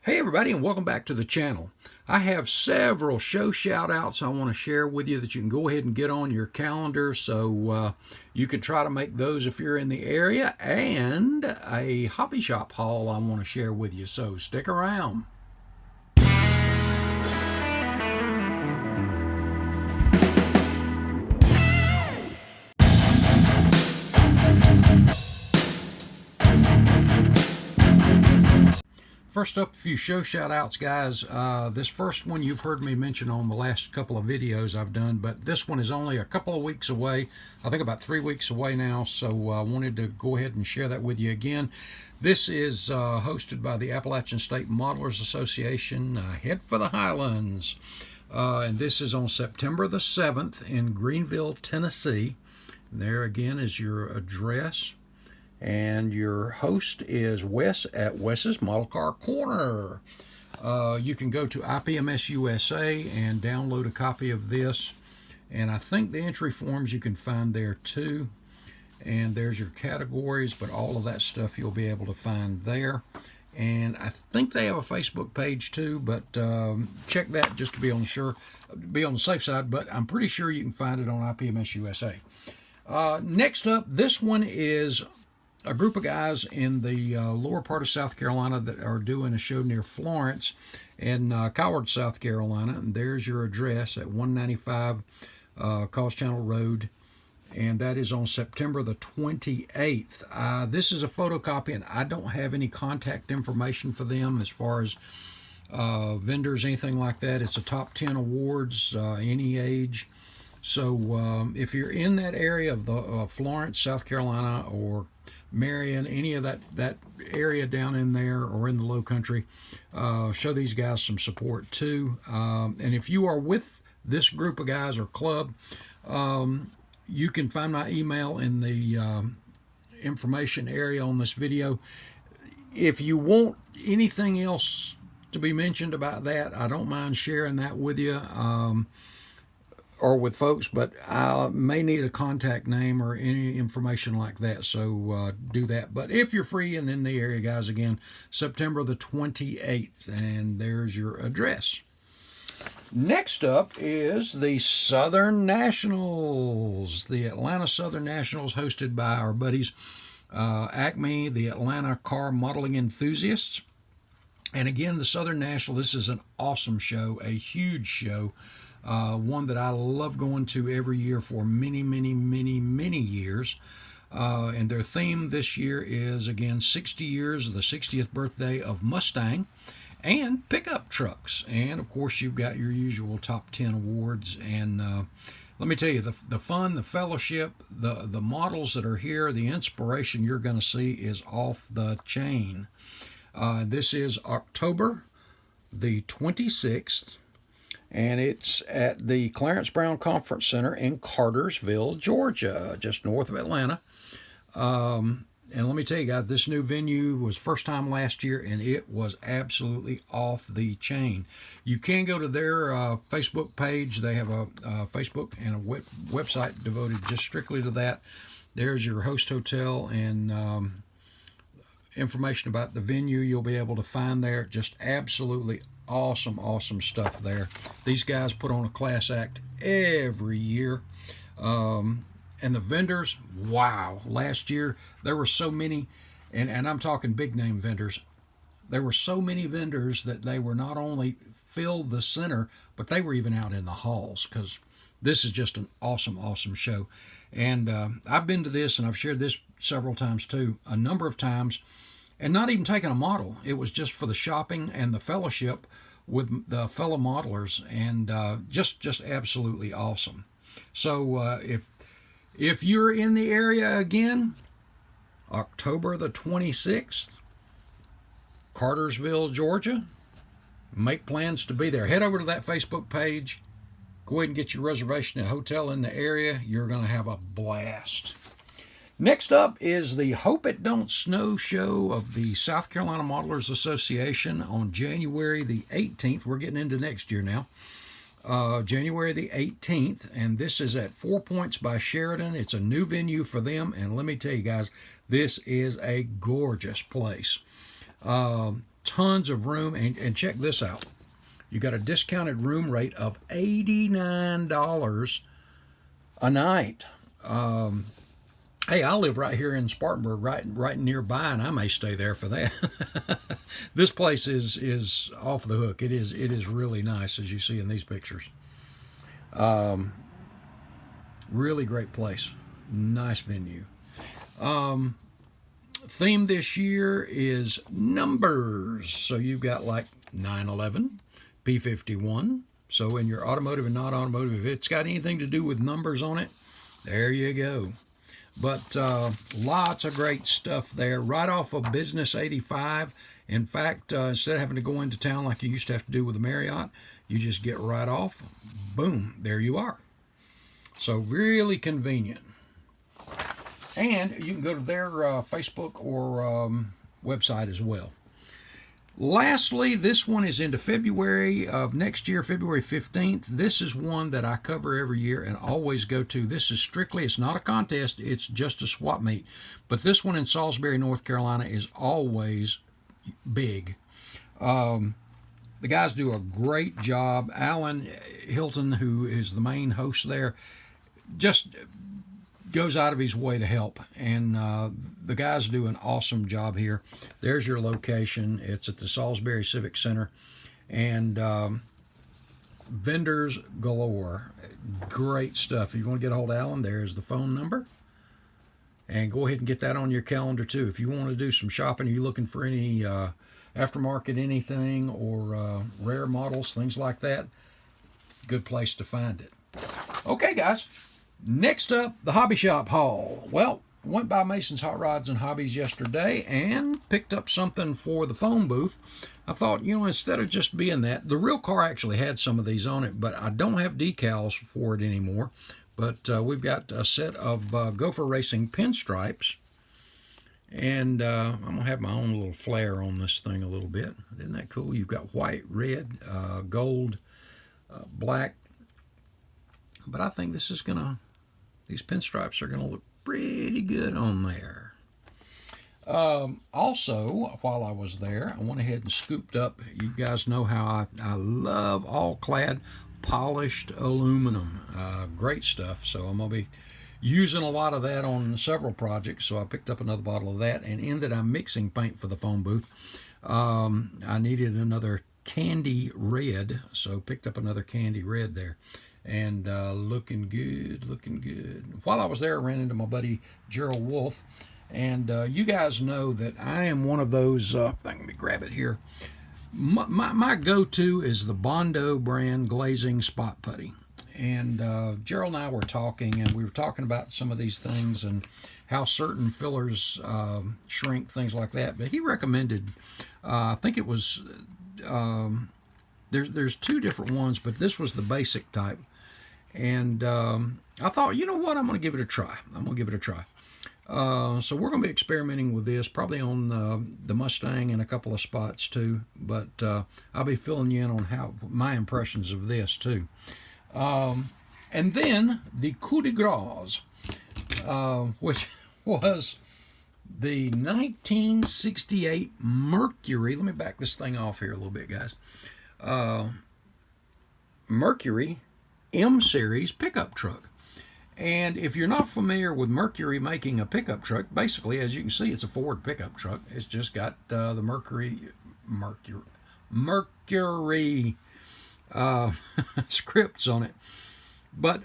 Hey everybody, and welcome back to the channel. I have several show shout outs I want to share with you that you can go ahead and get on your calendar, so you can try to make those if you're in the area, and a hobby shop haul I want to share with you, so stick around. First up, a few show shout outs, guys. This first one you've heard me mention on the last couple of videos I've done, but this one is only a couple of weeks away. I think about 3 weeks away now, so I wanted to go ahead and share that with you again. This is hosted by the Appalachian State Modelers Association. Head for the Highlands. And this is on September the 7th in Greenville, Tennessee. And there again is your address. And your host is Wes at Wes's Model Car Corner. You can go to IPMS USA and download a copy of this. And I think the entry forms you can find there too. And there's your categories, but all of that stuff you'll be able to find there. And I think they have a Facebook page too, but check that just to be on the safe side. But I'm pretty sure you can find it on IPMS USA. Next up, this one is a group of guys in the lower part of South Carolina that are doing a show near Florence in Coward, South Carolina. And there's your address at 195 Cause Channel Road. And that is on September the 28th. This is a photocopy, and I don't have any contact information for them as far as vendors, anything like that. It's a top 10 awards, any age. So if you're in that area of the Florence, South Carolina, or Marion, any of that area down in there or in the low country, show these guys some support too. And if you are with this group of guys or club, you can find my email in the information area on this video. If you want anything else to be mentioned about that, I don't mind sharing that with you. Or with folks, but I may need a contact name or any information like that, so do that. But if you're free and in the area, guys, again, September the 28th, and there's your address. Next up is the Southern Nationals, the Atlanta Southern Nationals, hosted by our buddies Acme, the Atlanta Car Modeling Enthusiasts. And again, the Southern National, this is an awesome show, a huge show. One that I love going to every year for many years. And their theme this year is, again, 60 years of the 60th birthday of Mustang and pickup trucks. And, of course, you've got your usual top 10 awards. And let me tell you, the fun, the fellowship, the models that are here, the inspiration you're going to see is off the chain. This is October the 26th. And it's at the Clarence Brown Conference Center in Cartersville, Georgia, just north of Atlanta. And let me tell you guys, this new venue was first time last year, and it was absolutely off the chain. You can go to their Facebook page. They have a Facebook and a website devoted just strictly to that. There's your host hotel and information about the venue you'll be able to find there. Just absolutely awesome stuff there. These guys put on a class act every year. And the vendors, wow, last year there were so many, and I'm talking big name vendors. There were so many vendors that they were not only filled the center, but they were even out in the halls, because this is just an awesome show. And I've been to this, and I've shared this several times too, a number of times, and not even taking a model. It was just for the shopping and the fellowship with the fellow modelers, and just absolutely awesome. So if you're in the area again, October the 26th, Cartersville, Georgia, make plans to be there. Head over to that Facebook page. Go ahead and get your reservation at a hotel in the area. You're going to have a blast. Next up is the Hope It Don't Snow show of the South Carolina Modelers Association on January the 18th. We're getting into next year now. January the 18th, and this is at 4 Points by Sheridan. It's a new venue for them, and let me tell you guys, this is a gorgeous place. tons of room, and check this out. You got a discounted room rate of $89 a night. Hey, I live right here in Spartanburg, right nearby, and I may stay there for that. This place is off the hook. It is really nice, as you see in these pictures. Really great place. Nice venue. Theme this year is numbers. So you've got like 911, P51. So in your automotive and not automotive, if it's got anything to do with numbers on it, there you go. But lots of great stuff there, right off of Business 85. In fact, instead of having to go into town like you used to have to do with the Marriott, you just get right off, boom, there you are. So really convenient. And you can go to their Facebook or website as well. Lastly, this one is into February of next year, February 15th. This is one that I cover every year and always go to. This is strictly, it's not a contest, it's just a swap meet. But this one in Salisbury, North Carolina is always big. The guys do a great job. Alan Hilton, who is the main host there, just goes out of his way to help, and the guys do an awesome job here. There's your location. It's at the Salisbury Civic Center, and vendors galore. Great stuff. If you want to get a hold of Alan, there's the phone number, and go ahead and get that on your calendar too. If you want to do some shopping, are you looking for any aftermarket anything or rare models, things like that, good place to find it. Okay, guys. Next up, the hobby shop haul. Well, went by Mason's Hot Rods and Hobbies yesterday and picked up something for the phone booth. I thought, instead of just being that, the real car actually had some of these on it, but I don't have decals for it anymore. But we've got a set of Gopher Racing pinstripes, and I'm going to have my own little flair on this thing a little bit. Isn't that cool? You've got white, red, gold, black, but I think this is going to... These pinstripes are going to look pretty good on there. Also, while I was there, I went ahead and scooped up. You guys know how I love all-clad polished aluminum. Great stuff. So I'm going to be using a lot of that on several projects. So I picked up another bottle of that. And in that I'm mixing paint for the phone booth. I needed another candy red. So picked up another candy red there. And looking good. While I was there, I ran into my buddy Gerald Wolf, and you guys know that I am one of those. Let me grab it here. My go-to is the Bondo brand glazing spot putty, and Gerald and I were talking, and we were talking about some of these things and how certain fillers shrink, things like that. But he recommended, I think it was. There's two different ones, but this was the basic type. And I thought, you know what, I'm going to give it a try. So we're going to be experimenting with this, probably on the Mustang and a couple of spots too. But I'll be filling you in on how my impressions of this too. And then the coup de grace, which was the 1968 Mercury. Let me back this thing off here a little bit, guys. Mercury M-Series pickup truck. And if you're not familiar with Mercury making a pickup truck, basically, as you can see, it's a Ford pickup truck. It's just got the Mercury scripts on it. But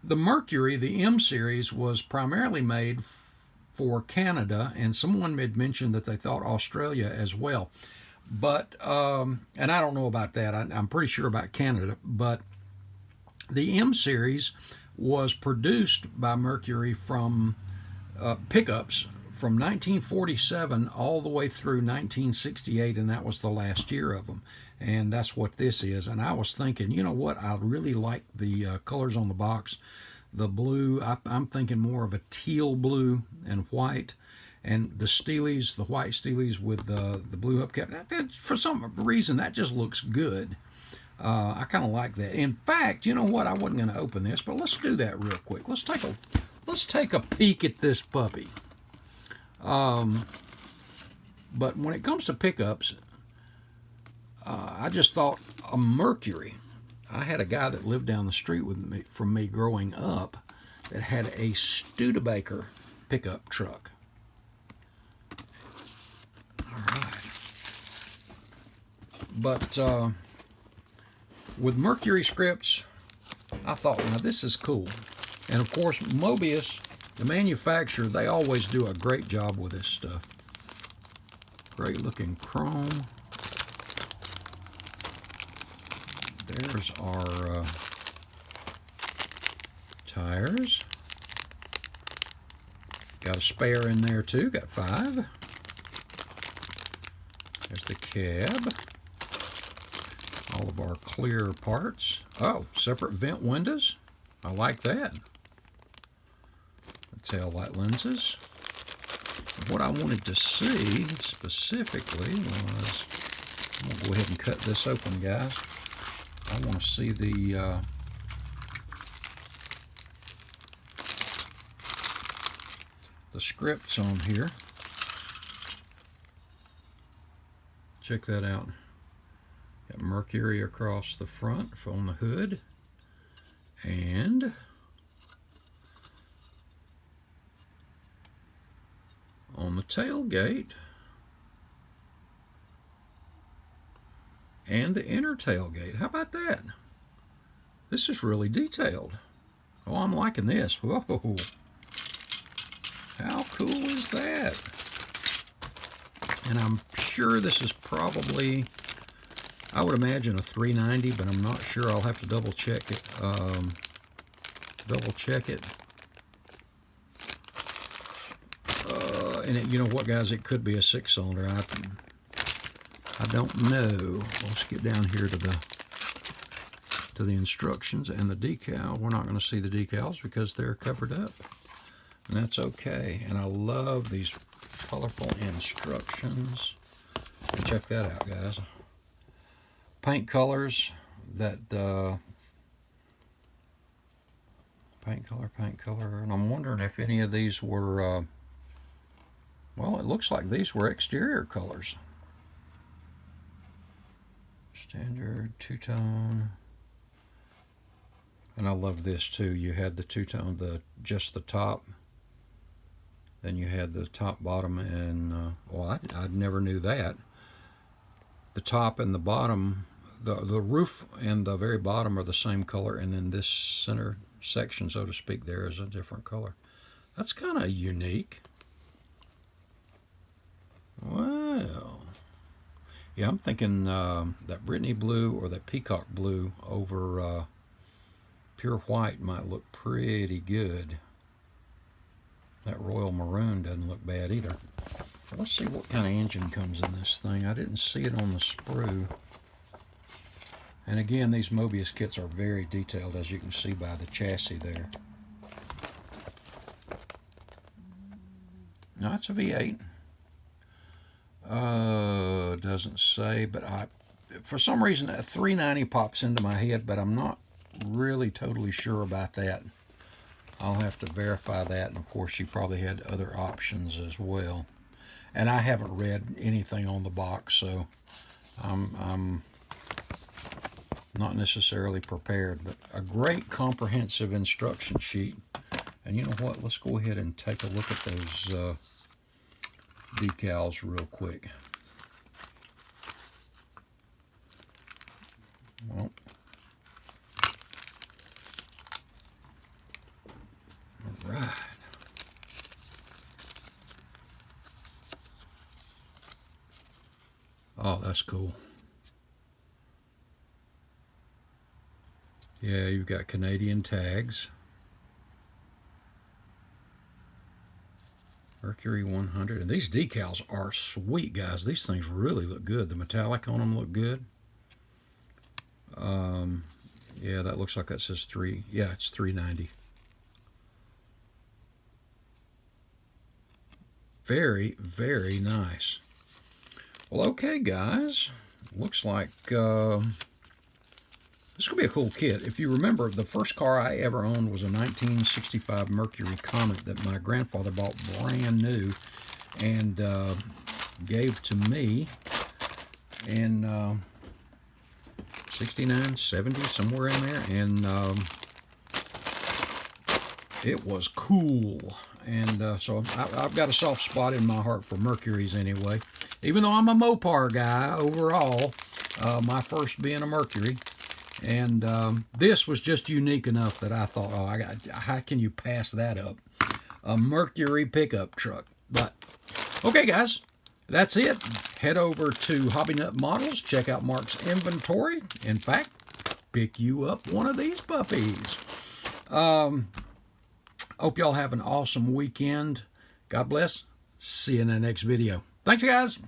the Mercury, the M-Series, was primarily made for Canada, and someone had mentioned that they thought Australia as well. But, and I don't know about that. I'm pretty sure about Canada, but the M-Series was produced by Mercury from pickups from 1947 all the way through 1968, and that was the last year of them. And that's what this is. And I was thinking, you know what, I really like the colors on the box. The blue, I'm thinking more of a teal blue and white. And the Steelies, the white Steelies with the blue hubcap, that, for some reason, that just looks good. I kind of like that. In fact, you know what? I wasn't going to open this, but let's do that real quick. Let's take a peek at this puppy. But when it comes to pickups, I just thought a Mercury. I had a guy that lived down the street with me from me growing up that had a Studebaker pickup truck. All right. But with Mercury scripts, I thought, now this is cool. And of course, Mobius, the manufacturer, they always do a great job with this stuff. Great looking chrome. There's our tires. Got a spare in there too, got 5. There's the cab. All of our clear parts. Oh, separate vent windows. I like that. The tail light lenses. What I wanted to see specifically was, I'm going to go ahead and cut this open, guys. I want to see the scripts on here. Check that out. Got Mercury across the front on the hood, and on the tailgate, and the inner tailgate. How about that? This is really detailed. Oh, I'm liking this. Whoa. How cool is that? And I'm sure this is probably, I would imagine a 390, but I'm not sure. I'll have to double check it. And you know what, guys? It could be a 6-cylinder. I don't know. Let's get down here to the instructions and the decal. We're not going to see the decals because they're covered up, and that's okay. And I love these colorful instructions. And check that out, guys. Paint colors that paint color, and I'm wondering if any of these were. Well, it looks like these were exterior colors. Standard two-tone. And I love this too. You had the two-tone, just the top. Then you had the top, bottom, and well, I never knew that. The top and the bottom, the roof and the very bottom are the same color, and then this center section, so to speak, there is a different color. That's kind of unique. Wow. Yeah, I'm thinking that Brittany blue or that peacock blue over pure white might look pretty good. That royal maroon doesn't look bad either. Let's see what kind of engine comes in this thing. I didn't see it on the sprue. And again, these Mobius kits are very detailed, as you can see by the chassis there. No, it's a V8. Doesn't say, but for some reason a 390 pops into my head, but I'm not really totally sure about that. I'll have to verify that, and of course she probably had other options as well. And I haven't read anything on the box, so I'm not necessarily prepared, but a great comprehensive instruction sheet. And you know what? Let's go ahead and take a look at those decals real quick. Well, all right. Oh, that's cool. Yeah, you've got Canadian tags. Mercury 100. And these decals are sweet, guys. These things really look good. The metallic on them look good. Yeah, that looks like that says 3. Yeah, it's 390. Very, very nice. Well, okay, guys. Looks like this is going to be a cool kit. If you remember, the first car I ever owned was a 1965 Mercury Comet that my grandfather bought brand new and gave to me. And 69, 70, somewhere in there. And it was cool. And so I've got a soft spot in my heart for Mercuries anyway. Even though I'm a Mopar guy overall, my first being a Mercury. And this was just unique enough that I thought, oh, how can you pass that up? A Mercury pickup truck. But, okay, guys, that's it. Head over to HobbyNut Models. Check out Mark's inventory. In fact, pick you up one of these puppies. Hope y'all have an awesome weekend. God bless. See you in the next video. Thanks, guys.